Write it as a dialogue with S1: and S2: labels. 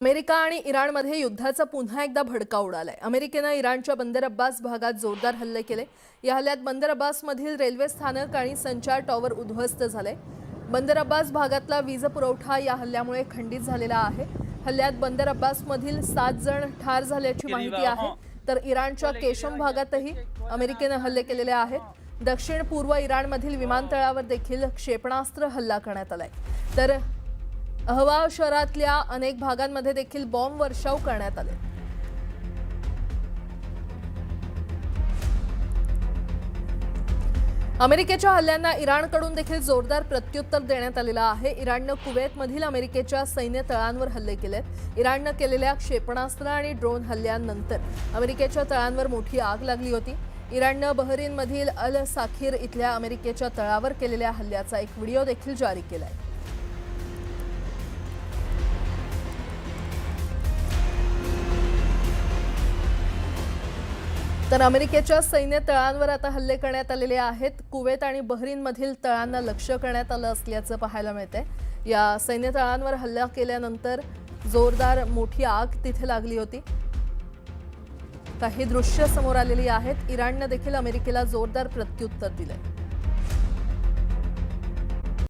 S1: America आणि इराणमध्ये युद्धाचा पुन्हा एकदा भडका उडालाय। अमेरिकेने इराणच्या बंदर अब्बास भागात जोरदार हल्ले केले। या हल्ल्यात बंदर अब्बासमधील रेल्वे स्थानक आणि संचार टॉवर उद्ध्वस्त झाले। बंदर अब्बास भागातला वीज पुरवठा या हल्ल्यामुळे खंडित झालेला आहे। हल्ल्यात बंदर अब्बासमधील 7 जण ठार झाल्याची माहिती आहे। तर इराणच्या केशम भागातही अमेरिकेने हल्ले केलेले आहेत। दक्षिण पूर्व इराणमधील विमानतळावर देखील क्षेपणास्त्र हल्ला करण्यात आलाय। तर अहवा शहरातल्या अनेक भागांमध्ये देखील बॉम्ब वर्षाव करण्यात आले। अमेरिकेच्या हल्ल्यांना इराणकडून देखील जोरदार प्रत्युत्तर देण्यात आलेलं आहे। इराणने कुवेतमधील अमेरिकेच्या सैन्य तळांवर हल्ले केलेत। इराणने केलेल्या क्षेपणास्त्र आणि ड्रोन हल्ल्यांनंतर अमेरिकेच्या तळांवर मोठी आग लागली होती। इराणने बहरीनमधील अल साखीर इथल्या अमेरिकेच्या तळावर केलेल्या हल्ल्याचा एक व्हिडिओ देखील जारी केलाय। तर अमेरिकेच्या सैन्य तळांवर आता हल्ले करण्यात आलेले आहेत। कुवेत आणि बहरीनमधील तळांना लक्ष्य करण्यात आलं असल्याचं पाहायला मिळतंय। या सैन्य तळांवर हल्ला केल्यानंतर जोरदार मोठी आग तिथे लागली होती। काही दृश्य समोर आलेली आहेत। इराणने देखील अमेरिकेला जोरदार प्रत्युत्तर दिले।